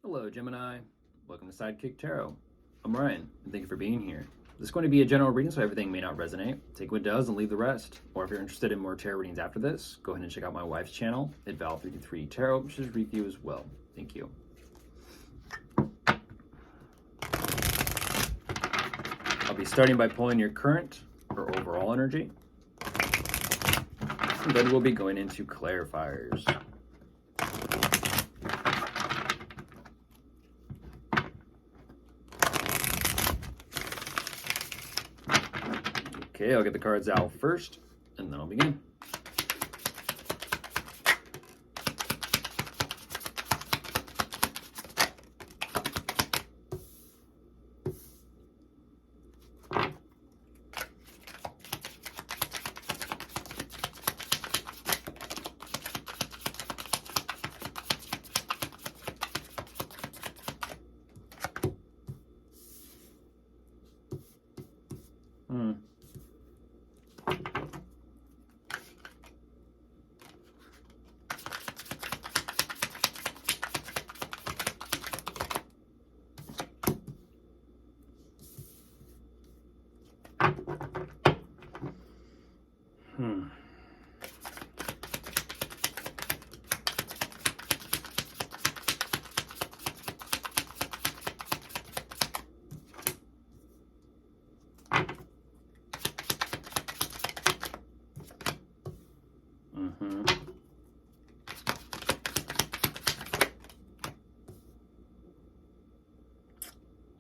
Hello, Gemini. Welcome to Sidekick Tarot. I'm Ryan, and thank you for being here. This is going to be a general reading, so everything may not resonate. Take what does and leave the rest. Or if you're interested in more tarot readings after this, go ahead and check out my wife's channel at Val323 Tarot, which is review as well. Thank you. I'll be starting by pulling your current or overall energy. And then we'll be going into clarifiers. Okay, I'll get the cards out first, and then I'll begin.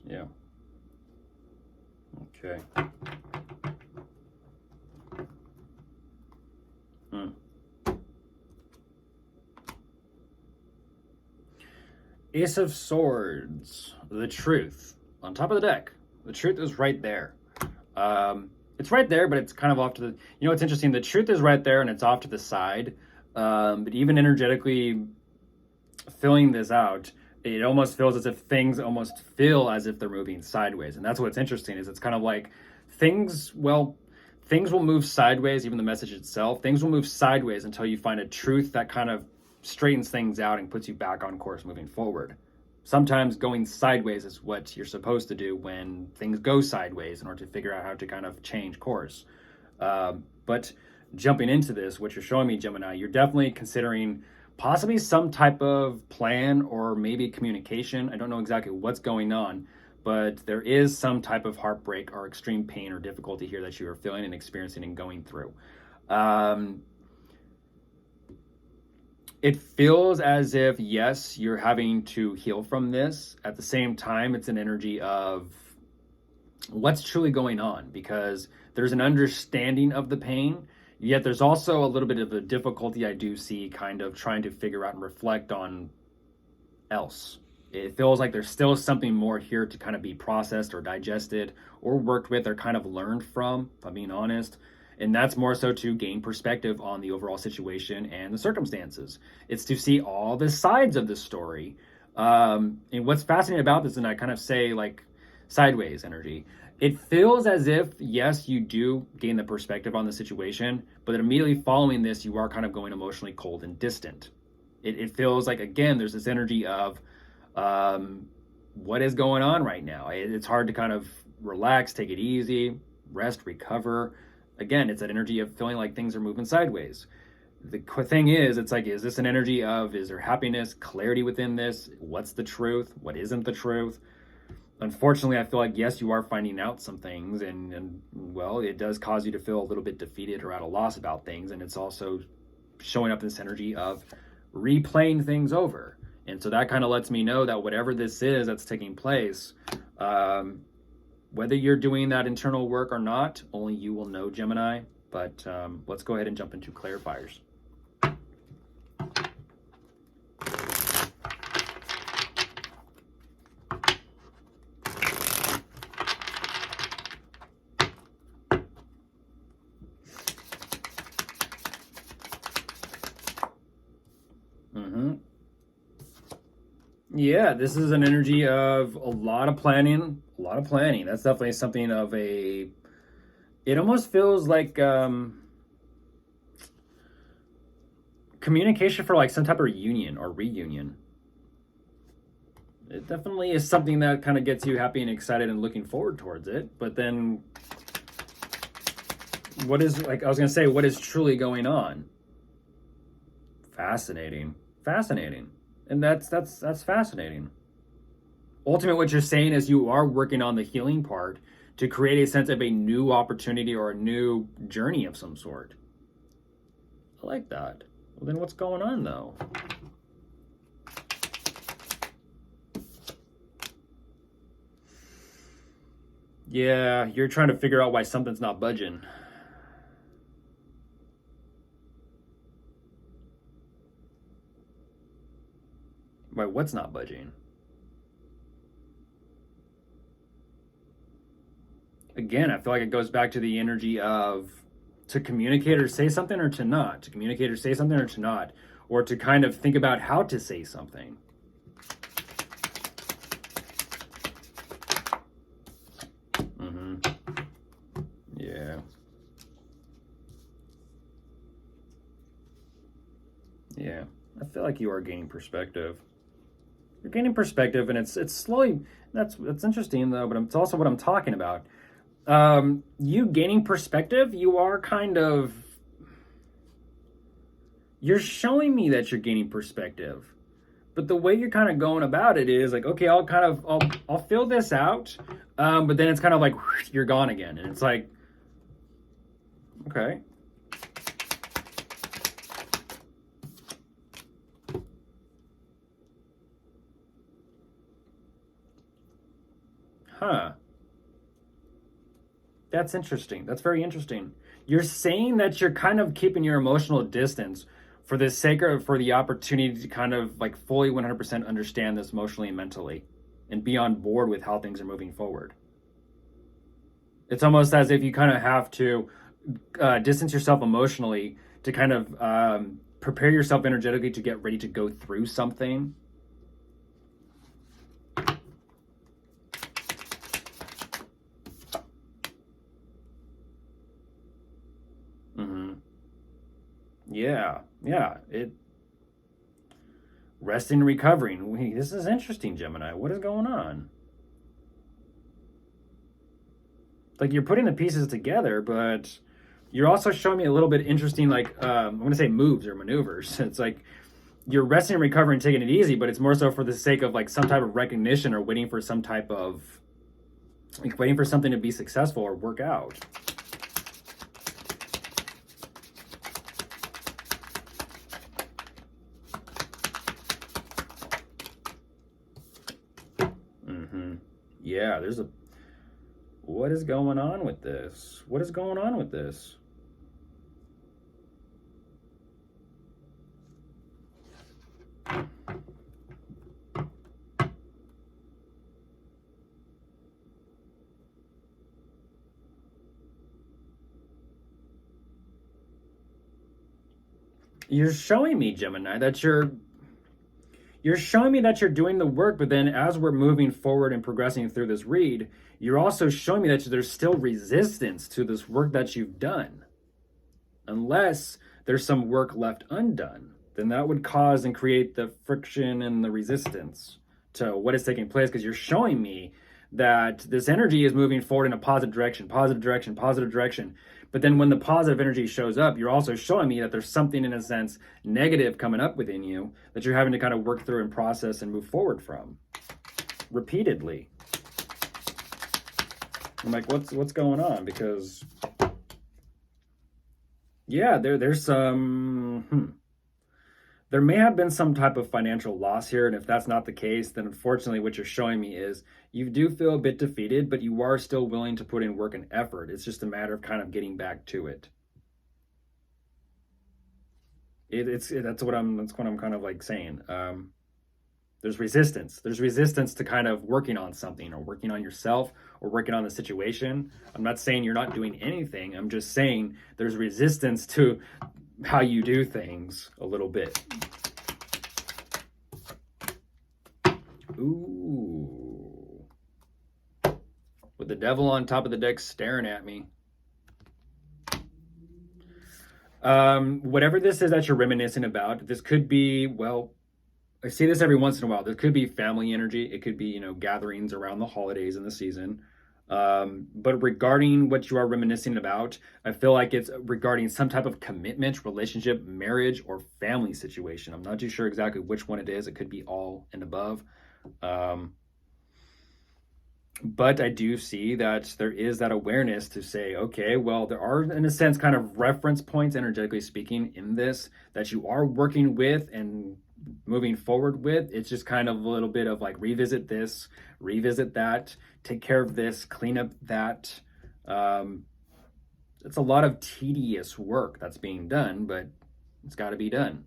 Yeah. Okay. Ace of Swords, the truth. On top of the deck, the truth is right there. It's right there, but it's kind of off to the... You know, it's interesting. The truth is right there, and it's off to the side. But even energetically filling this out, it almost feels as if things almost feel as if they're moving sideways. And that's what's interesting, is it's kind of like things will move sideways, even the message itself. Things will move sideways until you find a truth that kind of straightens things out and puts you back on course moving forward. Sometimes going sideways is what you're supposed to do when things go sideways in order to figure out how to kind of change course. But jumping into this, what you're showing me, Gemini, you're definitely considering possibly some type of plan or maybe communication. I don't know exactly what's going on, but there is some type of heartbreak or extreme pain or difficulty here that you are feeling and experiencing and going through. It feels as if, yes, you're having to heal from this. At the same time, it's an energy of what's truly going on, because there's an understanding of the pain, yet there's also a little bit of a difficulty I do see kind of trying to figure out and reflect on else. It feels like there's still something more here to kind of be processed or digested or worked with or kind of learned from, if I'm being honest. And that's more so to gain perspective on the overall situation and the circumstances. It's to see all the sides of the story. And what's fascinating about this, and I kind of say like sideways energy, it feels as if, yes, you do gain the perspective on the situation, but then immediately following this, you are kind of going emotionally cold and distant. It feels like, again, there's this energy of what is going on right now. It's hard to kind of relax, take it easy, rest, recover. Again, it's that energy of feeling like things are moving sideways. The thing is, it's like, is this an energy of, is there happiness, clarity within this? What's the truth? What isn't the truth? Unfortunately, I feel like, yes, you are finding out some things, and well, it does cause you to feel a little bit defeated or at a loss about things. And it's also showing up this energy of replaying things over. And so that kind of lets me know that whatever this is that's taking place, whether you're doing that internal work or not, only you will know, Gemini. But let's go ahead and jump into clarifiers. Yeah, this is an energy of a lot of planning, That's definitely something of a, it almost feels like communication for like some type of reunion or reunion. It definitely is something that kind of gets you happy and excited and looking forward towards it. But then what is, like I was going to say, what is truly going on? Fascinating. Fascinating. And that's fascinating. Ultimately, what you're saying is you are working on the healing part to create a sense of a new opportunity or a new journey of some sort. I like that. Well, then what's going on though? Yeah, you're trying to figure out why something's not budging. Why what's not budging? Again, I feel like it goes back to the energy of to communicate or say something or to not, to communicate or say something or to not, or to kind of think about how to say something. Mm-hmm. Yeah. Yeah. I feel like you are gaining perspective. You're gaining perspective, and it's slowly. That's interesting though, but it's also what I'm talking about. You gaining perspective, you are kind of, you're showing me that you're gaining perspective, but the way you're kind of going about it is like, okay, I'll fill this out, but then it's kind of like whoosh, you're gone again, and it's like, okay, huh, that's interesting. That's very interesting. You're saying that you're kind of keeping your emotional distance for the sake of, for the opportunity to kind of like fully 100% understand this emotionally and mentally and be on board with how things are moving forward. It's almost as if you kind of have to distance yourself emotionally to kind of prepare yourself energetically to get ready to go through something. Hmm. Yeah, yeah. It resting and recovering. This is interesting, Gemini. What is going on? Like you're putting the pieces together, but you're also showing me a little bit interesting, like I'm going to say moves or maneuvers. It's like you're resting and recovering, taking it easy, but it's more so for the sake of like some type of recognition or waiting for some type of like waiting for something to be successful or work out. Mm-hmm. Yeah, there's a. What is going on with this? What is going on with this? You're showing me, Gemini, that you're showing me that you're doing the work, but then as we're moving forward and progressing through this read, you're also showing me that there's still resistance to this work that you've done. Unless there's some work left undone, then that would cause and create the friction and the resistance to what is taking place, because you're showing me that this energy is moving forward in a positive direction, positive direction, positive direction. But then when the positive energy shows up, you're also showing me that there's something, in a sense, negative coming up within you that you're having to kind of work through and process and move forward from repeatedly. I'm like, what's going on? Because yeah, there's some there may have been some type of financial loss here, and if that's not the case, then unfortunately what you're showing me is you do feel a bit defeated, but you are still willing to put in work and effort. It's just a matter of kind of getting back to it. That's what I'm kind of like saying. There's resistance. There's resistance to kind of working on something or working on yourself or working on the situation. I'm not saying you're not doing anything. I'm just saying there's resistance to how you do things a little bit. Ooh. With the devil on top of the deck staring at me. Whatever this is that you're reminiscing about, this could be, well, I see this every once in a while. There could be family energy. It could be, gatherings around the holidays in the season. But regarding what you are reminiscing about, I feel like it's regarding some type of commitment, relationship, marriage, or family situation. I'm not too sure exactly which one it is. It could be all and above. Um, but I do see that there is that awareness to say, okay, well, there are, in a sense, kind of reference points, energetically speaking, in this that you are working with and moving forward with. It's just kind of a little bit of like revisit this, revisit that, take care of this, clean up that. Um, it's a lot of tedious work that's being done, but it's got to be done.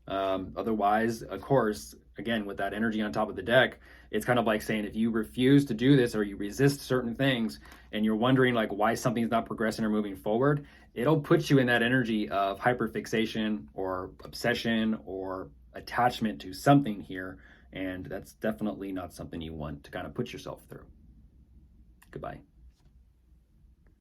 Otherwise, of course, again, with that energy on top of the deck, it's kind of like saying if you refuse to do this or you resist certain things and you're wondering like why something's not progressing or moving forward, it'll put you in that energy of hyperfixation or obsession or attachment to something here. And that's definitely not something you want to kind of put yourself through. Goodbye.